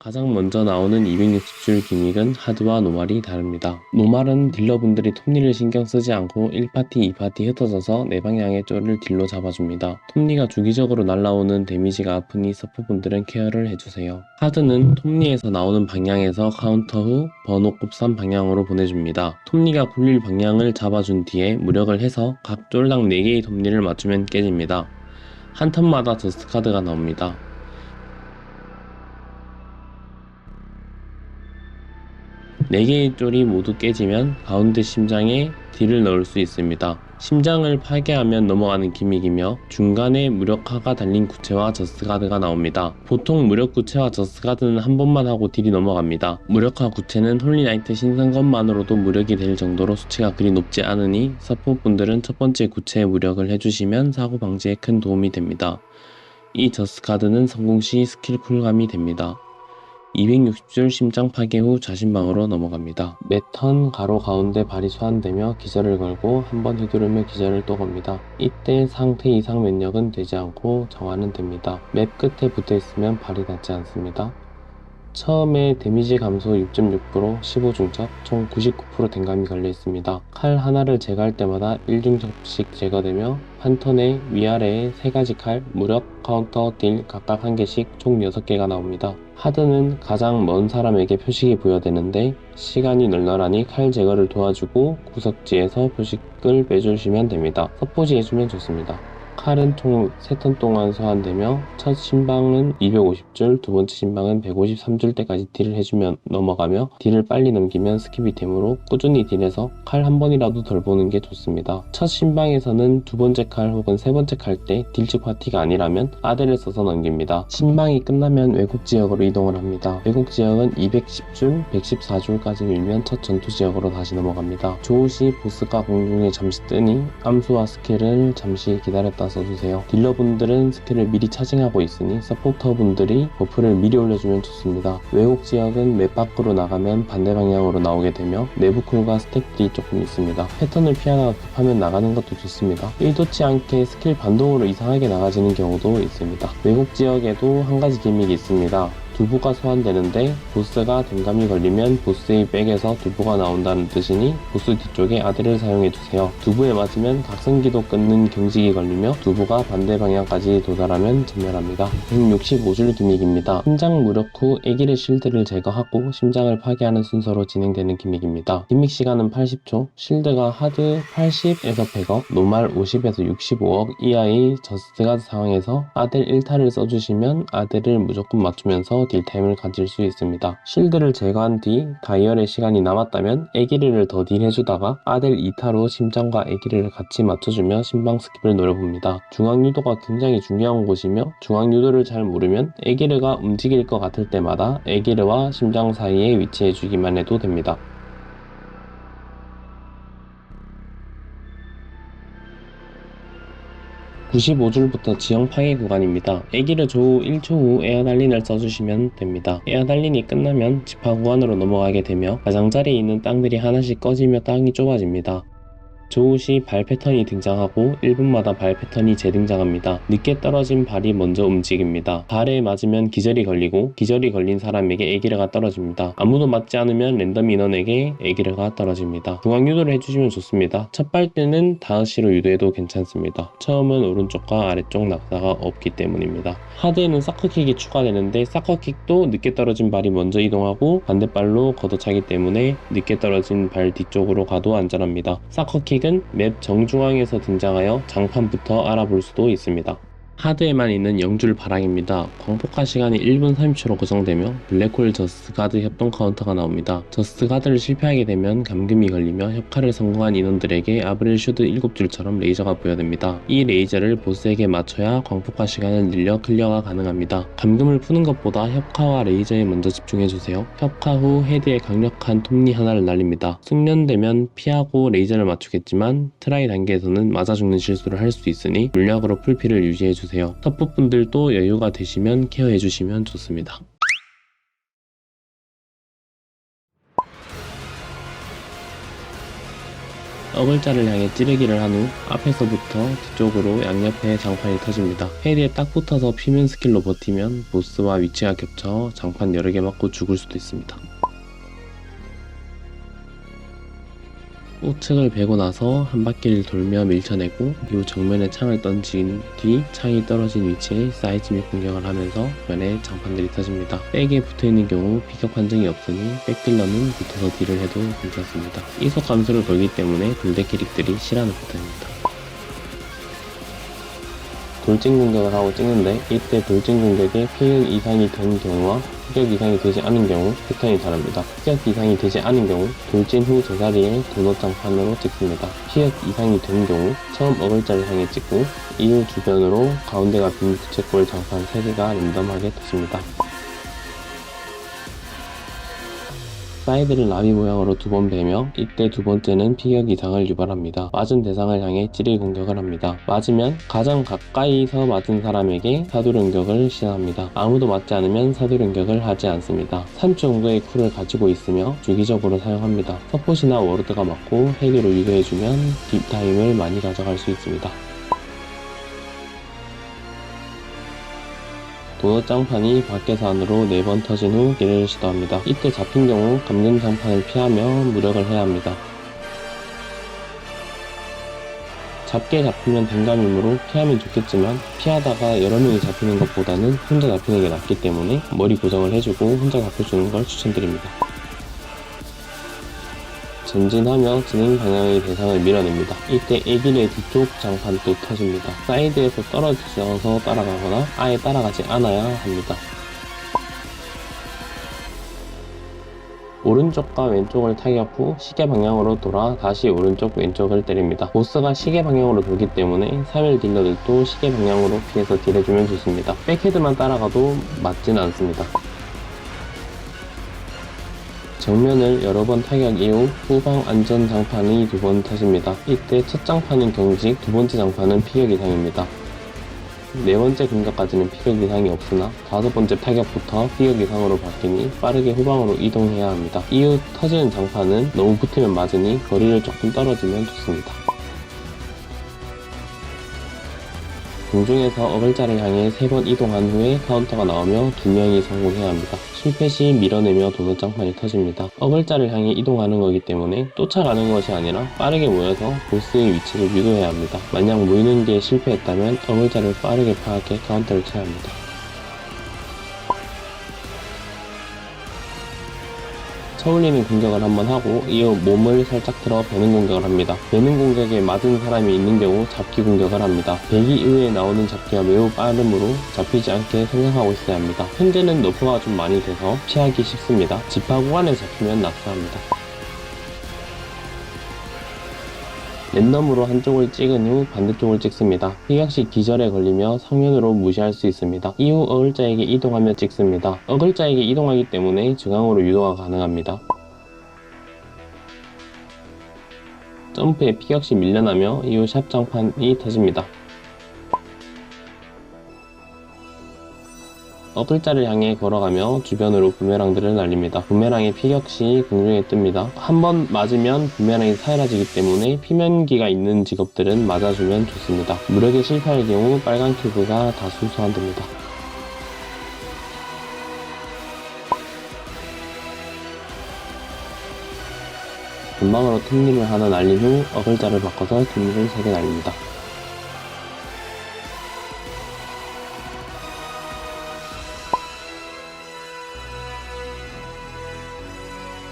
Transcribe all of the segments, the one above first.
가장 먼저 나오는 260줄 기믹은 하드와 노말이 다릅니다. 노말은 딜러분들이 톱니를 신경 쓰지 않고 1파티, 2파티 흩어져서 네 방향의 쫄을 딜로 잡아줍니다. 톱니가 주기적으로 날라오는 데미지가 아프니 서포분들은 케어를 해주세요. 하드는 톱니에서 나오는 방향에서 카운터 후 번호 곱삼 방향으로 보내줍니다. 톱니가 굴릴 방향을 잡아준 뒤에 무력을 해서 각 쫄당 4개의 톱니를 맞추면 깨집니다. 한 턴마다 저스트 카드가 나옵니다. 4개의 쫄이 모두 깨지면 가운데 심장에 딜을 넣을 수 있습니다. 심장을 파괴하면 넘어가는 기믹이며 중간에 무력화가 달린 구체와 저스트가드가 나옵니다. 보통 무력 구체와 저스트가드는 한 번만 하고 딜이 넘어갑니다. 무력화 구체는 홀리나이트 신성것만으로도 무력이 될 정도로 수치가 그리 높지 않으니 서포분들은 첫 번째 구체의 무력을 해주시면 사고 방지에 큰 도움이 됩니다. 이 저스트가드는 성공 시 스킬 쿨감이 됩니다. 260줄 심장 파괴 후 자신방으로 넘어갑니다. 매 턴 가로 가운데 발이 소환되며 기절을 걸고 한번 휘두르며 기절을 또 겁니다. 이때 상태 이상 면역은 되지 않고 정화는 됩니다. 맵 끝에 붙어있으면 발이 닿지 않습니다. 처음에 데미지 감소 6.6%, 15중첩, 총 99% 댕감이 걸려있습니다. 칼 하나를 제거할 때마다 1중첩씩 제거되며 한 턴에 위아래에 3가지 칼, 무력, 카운터, 딜 각각 1개씩 총 6개가 나옵니다. 하드는 가장 먼 사람에게 표식이 부여되는데 시간이 널널하니 칼 제거를 도와주고 구석지에서 표식을 빼주시면 됩니다. 서포지 해주면 좋습니다. 칼은 총 3턴 동안 소환되며 첫 신방은 250줄, 두 번째 신방은 153줄 때까지 딜을 해주면 넘어가며 딜을 빨리 넘기면 스킵이템으로 꾸준히 딜해서 칼 한 번이라도 덜 보는 게 좋습니다. 첫 신방에서는 두 번째 칼 혹은 세 번째 칼 때 딜즉 파티가 아니라면 아델을 써서 넘깁니다. 신방이 끝나면 외국 지역으로 이동을 합니다. 외국 지역은 210줄, 114줄까지 밀면 첫 전투 지역으로 다시 넘어갑니다. 조우시 보스가 공중에 잠시 뜨니 암수와 스킬을 잠시 기다렸다 써주세요. 딜러분들은 스킬을 미리 차징하고 있으니 서포터분들이 버프를 미리 올려주면 좋습니다. 외국 지역은 맵 밖으로 나가면 반대 방향으로 나오게 되며 내부 쿨과 스택들이 조금 있습니다. 패턴을 피하다가 급하면 나가는 것도 좋습니다. 의도치 않게 스킬 반동으로 이상하게 나가지는 경우도 있습니다. 외국 지역에도 한 가지 기믹이 있습니다. 두부가 소환되는데 보스가 댕감이 걸리면 보스의 백에서 두부가 나온다는 뜻이니 보스 뒤쪽에 아들을 사용해주세요. 두부에 맞으면 각성기도 끊는 경직이 걸리며 두부가 반대 방향까지 도달하면 전멸합니다. 165줄 기믹입니다. 심장 무력 후 애기의 실드를 제거하고 심장을 파괴하는 순서로 진행되는 기믹입니다. 기믹 시간은 80초, 실드가 하드 80에서 100억, 노말 50에서 65억 이하의 저스트가드 상황에서 아델 1타를 써주시면 아델을 무조건 맞추면서 딜타임을 가질 수 있습니다. 실드를 제거한 뒤 다이얼의 시간이 남았다면 애기를 더 딜해주다가 아델 2타로 심장과 애기를 같이 맞춰주며 심방 스킵을 노려봅니다. 중앙 유도가 굉장히 중요한 곳이며 중앙 유도를 잘 모르면 애기르가 움직일 것 같을 때마다 애기르와 심장 사이에 위치해주기만 해도 됩니다. 95줄부터 지형 파괴 구간입니다. 애기를 조우 1초 후 에어달린을 써주시면 됩니다. 에어달린이 끝나면 지파 구간으로 넘어가게 되며 가장자리에 있는 땅들이 하나씩 꺼지며 땅이 좁아집니다. 조우 시 발 패턴이 등장하고 1분마다 발 패턴이 재등장합니다. 늦게 떨어진 발이 먼저 움직입니다. 발에 맞으면 기절이 걸리고 기절이 걸린 사람에게 애기르가 떨어집니다. 아무도 맞지 않으면 랜덤 인원에게 애기르가 떨어집니다. 중앙 유도를 해주시면 좋습니다. 첫 발 때는 다으시로 유도해도 괜찮습니다. 처음은 오른쪽과 아래쪽 낙사가 없기 때문입니다. 하드에는 사커킥이 추가되는데 사커킥도 늦게 떨어진 발이 먼저 이동하고 반대발로 걷어차기 때문에 늦게 떨어진 발 뒤쪽으로 가도 안전합니다. 사커킥 맵 정중앙에서 등장하여 장판부터 알아볼 수도 있습니다. 하드에만 있는 0줄 바락입니다. 광폭화 시간이 1분 30초로 구성되며 블랙홀 저스트가드 협동 카운터가 나옵니다. 저스트가드를 실패하게 되면 감금이 걸리며 협카를 성공한 인원들에게 아브렐 슈드 7줄처럼 레이저가 부여됩니다. 이 레이저를 보스에게 맞춰야 광폭화 시간을 늘려 클리어가 가능합니다. 감금을 푸는 것보다 협카와 레이저에 먼저 집중해주세요. 협카 후 헤드에 강력한 톱니 하나를 날립니다. 숙련되면 피하고 레이저를 맞추겠지만 트라이 단계에서는 맞아 죽는 실수를 할 수 있으니 물약으로 풀피를 유지해주세요. 터프분들도 여유가 되시면 케어해주시면 좋습니다. 어글자를 향해 찌르기를 한 후 앞에서부터 뒤쪽으로 양옆에 장판이 터집니다. 헤드에 딱 붙어서 피면 스킬로 버티면 보스와 위치가 겹쳐 장판 여러 개 맞고 죽을 수도 있습니다. 우측을 베고 나서 한 바퀴를 돌며 밀쳐내고 이후 정면에 창을 던진 뒤 창이 떨어진 위치에 사이즈 및 공격을 하면서 면에 장판들이 터집니다. 백에 붙어있는 경우 피격 판정이 없으니 백딜러는 붙어서 딜을 해도 괜찮습니다. 이속 감소를 걸기 때문에 불대 캐릭들이 싫어하는 패턴입니다. 돌진 공격을 하고 찍는데 이때 돌진 공격에 피격 이상이 된 경우와 피격 이상이 되지 않은 경우 패턴이 다릅니다. 피격 이상이 되지 않은 경우 돌진 후 제자리에 도넛 장판으로 찍습니다. 피격 이상이 된 경우 처음 어글자를 향해 찍고 이후 주변으로 가운데가 빈 부채꼴 장판 3개가 랜덤하게 터집니다. 사이드를 나비 모양으로 2번 베며 이때 두 번째는 피격 이상을 유발합니다. 맞은 대상을 향해 찌르기 공격을 합니다. 맞으면 가장 가까이서 맞은 사람에게 사두령격을 시전합니다. 아무도 맞지 않으면 사두령격을 하지 않습니다. 3초 정도의 쿨을 가지고 있으며 주기적으로 사용합니다. 서폿이나 워르드가 맞고 헬기로 유도해주면 딥타임을 많이 가져갈 수 있습니다. 도넛 장판이 밖에서 안으로 4번 터진 후 딜을 시도합니다. 이때 잡힌 경우 감금 장판을 피하며 무력을 해야 합니다. 잡게 잡히면 댕감이므로 피하면 좋겠지만 피하다가 여러 명이 잡히는 것보다는 혼자 잡히는 게 낫기 때문에 머리 고정을 해주고 혼자 잡혀주는 걸 추천드립니다. 전진하며 진행 방향의 대상을 밀어냅니다. 이때 애길의 뒤쪽 장판도 터집니다. 사이드에서 떨어져서 따라가거나 아예 따라가지 않아야 합니다. 오른쪽과 왼쪽을 타격 후 시계 방향으로 돌아 다시 오른쪽 왼쪽을 때립니다. 보스가 시계 방향으로 돌기 때문에 3일 딜러들도 시계 방향으로 피해서 딜해주면 좋습니다. 백헤드만 따라가도 맞지는 않습니다. 정면을 여러 번 타격 이후 후방 안전 장판이 2번 터집니다. 이때 첫 장판은 경직, 두 번째 장판은 피격 이상입니다. 네 번째 공격까지는 피격 이상이 없으나 다섯 번째 타격부터 피격 이상으로 바뀌니 빠르게 후방으로 이동해야 합니다. 이후 터지는 장판은 너무 붙으면 맞으니 거리를 조금 떨어지면 좋습니다. 공중에서 어글자를 향해 3번 이동한 후에 카운터가 나오며 2명이 성공해야 합니다. 실패 시 밀어내며 도넛 장판이 터집니다. 어글자를 향해 이동하는 거기 때문에 쫓아가는 것이 아니라 빠르게 모여서 보스의 위치를 유도해야 합니다. 만약 모이는 게 실패했다면 어글자를 빠르게 파악해 카운터를 쳐야 합니다. 쳐올리는 공격을 한번 하고 이후 몸을 살짝 들어 베는 공격을 합니다. 베는 공격에 맞은 사람이 있는 경우 잡기 공격을 합니다. 배기 이후에 나오는 잡기가 매우 빠르므로 잡히지 않게 생각하고 있어야 합니다. 현재는 너프가 좀 많이 돼서 피하기 쉽습니다. 지파 구간에 잡히면 낙사합니다. 랜덤으로 한쪽을 찍은 후 반대쪽을 찍습니다. 피격 시 기절에 걸리며 상면으로 무시할 수 있습니다. 이후 어글자에게 이동하며 찍습니다. 어글자에게 이동하기 때문에 중앙으로 유도가 가능합니다. 점프에 피격 시 밀려나며 이후 샵 장판이 터집니다. 어글자를 향해 걸어가며 주변으로 부메랑들을 날립니다. 부메랑이 피격 시 공중에 뜹니다. 한번 맞으면 부메랑이 사라지기 때문에 피면기가 있는 직업들은 맞아주면 좋습니다. 무력에 실패할 경우 빨간 큐브가 다수 소환됩니다. 금방으로 톱니를 하나 날린 후 어글자를 바꿔서 톱니를 3개 날립니다.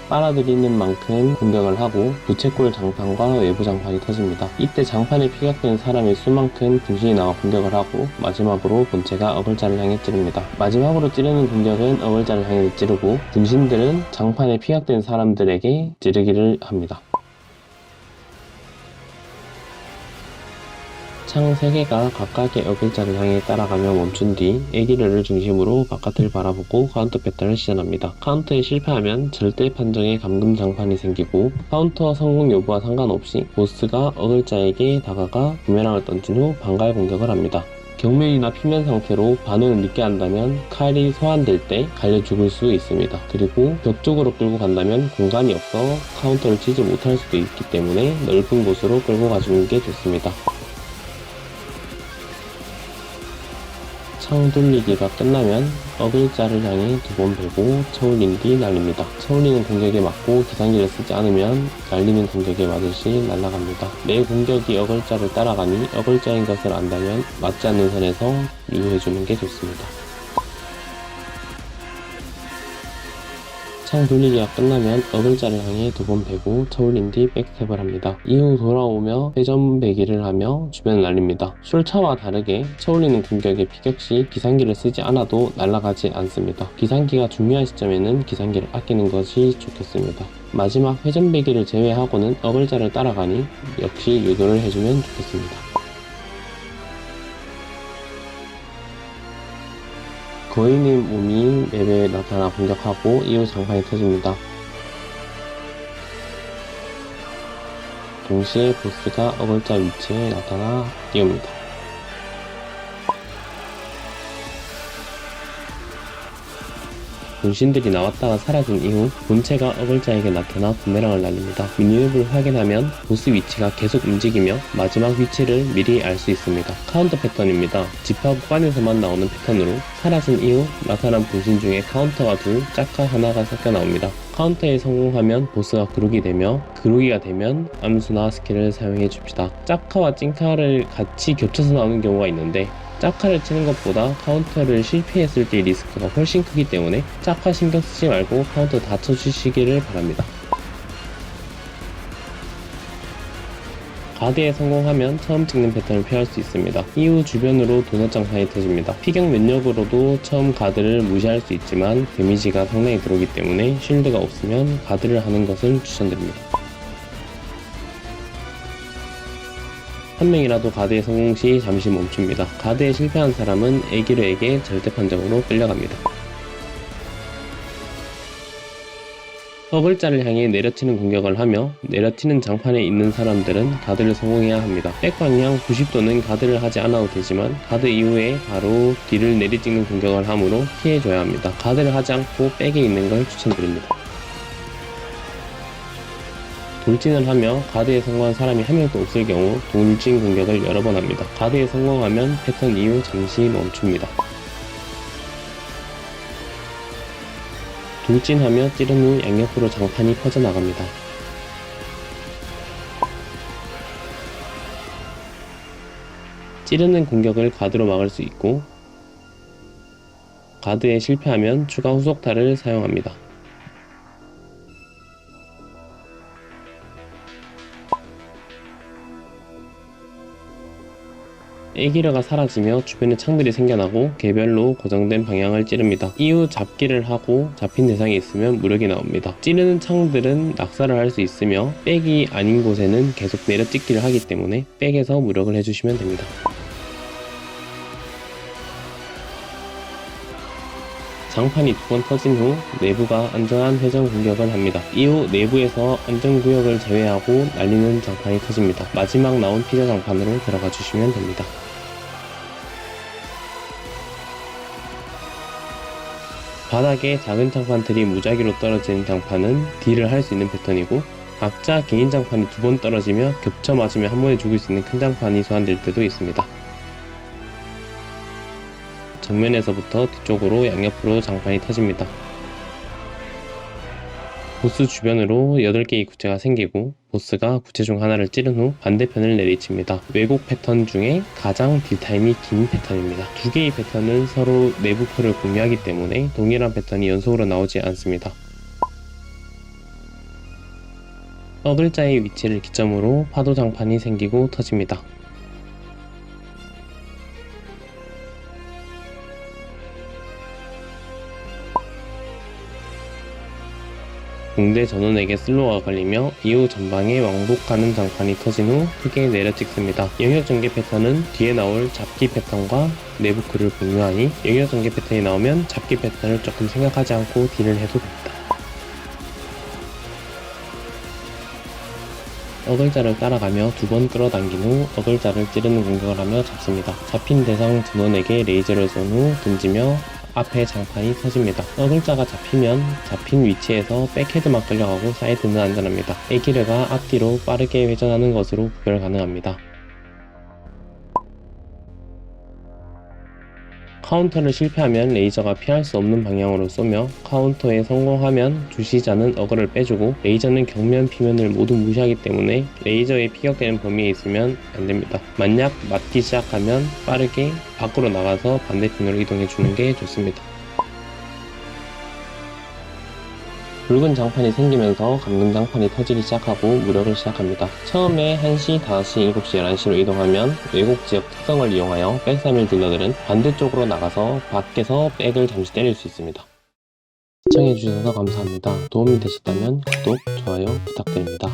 빨아들이는 만큼 공격을 하고 부채꼴 장판과 외부 장판이 터집니다. 이때 장판에 피격된 사람의 수만큼 분신이 나와 공격을 하고 마지막으로 본체가 어글자를 향해 찌릅니다. 마지막으로 찌르는 공격은 어글자를 향해 찌르고 분신들은 장판에 피격된 사람들에게 찌르기를 합니다. 창 3개가 각각의 어글자를 향해 따라가며 멈춘 뒤 애기를 중심으로 바깥을 바라보고 카운터 패턴을 시전합니다. 카운터에 실패하면 절대 판정에 감금 장판이 생기고 카운터 성공 여부와 상관없이 보스가 어글자에게 다가가 부메랑을 던진 후 반갈 공격을 합니다. 경면이나 피면 상태로 반응을 늦게 한다면 칼이 소환될 때 갈려 죽을 수 있습니다. 그리고 벽 쪽으로 끌고 간다면 공간이 없어 카운터를 치지 못할 수도 있기 때문에 넓은 곳으로 끌고 가주는 게 좋습니다. 창 돌리기가 끝나면 어글자를 향해 2번 베고 쳐올린 뒤 날립니다. 쳐올리는 공격에 맞고 기상기를 쓰지 않으면 날리는 공격에 맞을 시 날아갑니다. 내 공격이 어글자를 따라가니 어글자인 것을 안다면 맞지 않는 선에서 유효해주는 게 좋습니다. 창 돌리기가 끝나면 어글자를 향해 2번 베고 쳐올린 뒤 백스텝을 합니다. 이후 돌아오며 회전 배기를 하며 주변을 날립니다. 숄차와 다르게 쳐올리는 공격의 피격 시 기상기를 쓰지 않아도 날아가지 않습니다. 기상기가 중요한 시점에는 기상기를 아끼는 것이 좋겠습니다. 마지막 회전 배기를 제외하고는 어글자를 따라가니 역시 유도를 해주면 좋겠습니다. 거인의 몸이 맵에 나타나 공격하고 이후 장판이 터집니다. 동시에 보스가 어글자 위치에 나타나 띄웁니다. 분신들이 나왔다가 사라진 이후 본체가 어글자에게 나타나 부메랑을 날립니다. 미니맵을 확인하면 보스 위치가 계속 움직이며 마지막 위치를 미리 알 수 있습니다. 카운터 패턴입니다. 지파 구간에서만 나오는 패턴으로 사라진 이후 나타난 분신 중에 카운터가 둘, 짝카 하나가 섞여 나옵니다. 카운터에 성공하면 보스가 그룹이 되며 그룹이가 되면 암수나 스킬을 사용해 줍시다. 짝카와 찡카를 같이 겹쳐서 나오는 경우가 있는데 짝카를 치는 것보다 카운터를 실패했을 때 리스크가 훨씬 크기 때문에 짝카 신경 쓰지 말고 카운터 다 쳐주시기를 바랍니다. 가드에 성공하면 처음 찍는 패턴을 피할 수 있습니다. 이후 주변으로 도넛 장판이 터집니다. 피격 면역으로도 처음 가드를 무시할 수 있지만 데미지가 상당히 들어오기 때문에 쉴드가 없으면 가드를 하는 것을 추천드립니다. 한 명이라도 가드에 성공 시 잠시 멈춥니다. 가드에 실패한 사람은 애기르에게 절대 판정으로 끌려갑니다. 어글자를 향해 내려치는 공격을 하며 내려치는 장판에 있는 사람들은 가드를 성공해야 합니다. 백방향 90도는 가드를 하지 않아도 되지만 가드 이후에 바로 뒤를 내리찍는 공격을 하므로 피해줘야 합니다. 가드를 하지 않고 백에 있는 걸 추천드립니다. 돌진을 하며 가드에 성공한 사람이 한 명도 없을 경우 돌진 공격을 여러 번 합니다. 가드에 성공하면 패턴 이후 잠시 멈춥니다. 돌진하며 찌른 후 양옆으로 장판이 퍼져나갑니다. 찌르는 공격을 가드로 막을 수 있고 가드에 실패하면 추가 후속타를 사용합니다. 애기르가 사라지며 주변에 창들이 생겨나고 개별로 고정된 방향을 찌릅니다. 이후 잡기를 하고 잡힌 대상이 있으면 무력이 나옵니다. 찌르는 창들은 낙사를 할 수 있으며 백이 아닌 곳에는 계속 내려찍기를 하기 때문에 백에서 무력을 해주시면 됩니다. 장판이 2번 터진 후 내부가 안전한 회전 공격을 합니다. 이후 내부에서 안전구역을 제외하고 날리는 장판이 터집니다. 마지막 나온 피자 장판으로 들어가 주시면 됩니다. 바닥에 작은 장판들이 무작위로 떨어지는 장판은 딜을 할 수 있는 패턴이고 각자 개인 장판이 2번 떨어지며 겹쳐 맞으며 한 번에 죽일 수 있는 큰 장판이 소환될 때도 있습니다. 정면에서부터 뒤쪽으로 양옆으로 장판이 터집니다. 보스 주변으로 8개의 구체가 생기고 보스가 구체 중 하나를 찌른 후 반대편을 내리칩니다. 왜곡 패턴 중에 가장 딜타임이 긴 패턴입니다. 2개의 패턴은 서로 내부표를 공유하기 때문에 동일한 패턴이 연속으로 나오지 않습니다. 어글자의 위치를 기점으로 파도 장판이 생기고 터집니다. 공대 전원에게 슬로우가 걸리며 이후 전방에 왕복하는 장판이 터진 후 크게 내려찍습니다. 영역 전개 패턴은 뒤에 나올 잡기 패턴과 내부 쿨을 공유하니 영역 전개 패턴이 나오면 잡기 패턴을 조금 생각하지 않고 딜을 해도 됩니다. 어글자를 따라가며 2번 끌어당긴 후 어글자를 찌르는 공격을 하며 잡습니다. 잡힌 대상 전원에게 레이저를 쏜 후 던지며 앞에 장판이 터집니다. 어글자가 잡히면 잡힌 위치에서 백헤드만 끌려가고 사이드는 안전합니다. 에기르가 앞뒤로 빠르게 회전하는 것으로 구별 가능합니다. 카운터를 실패하면 레이저가 피할 수 없는 방향으로 쏘며 카운터에 성공하면 주시자는 어글을 빼주고 레이저는 격면 피면을 모두 무시하기 때문에 레이저에 피격되는 범위에 있으면 안됩니다. 만약 맞기 시작하면 빠르게 밖으로 나가서 반대편으로 이동해주는 게 좋습니다. 붉은 장판이 생기면서 감금 장판이 터지기 시작하고 무력을 시작합니다. 처음에 1시, 5시, 7시, 11시로 이동하면 왜곡 지역 특성을 이용하여 백사밀 딜러들은 반대쪽으로 나가서 밖에서 백을 잠시 때릴 수 있습니다. 시청해주셔서 감사합니다. 도움이 되셨다면 구독, 좋아요 부탁드립니다.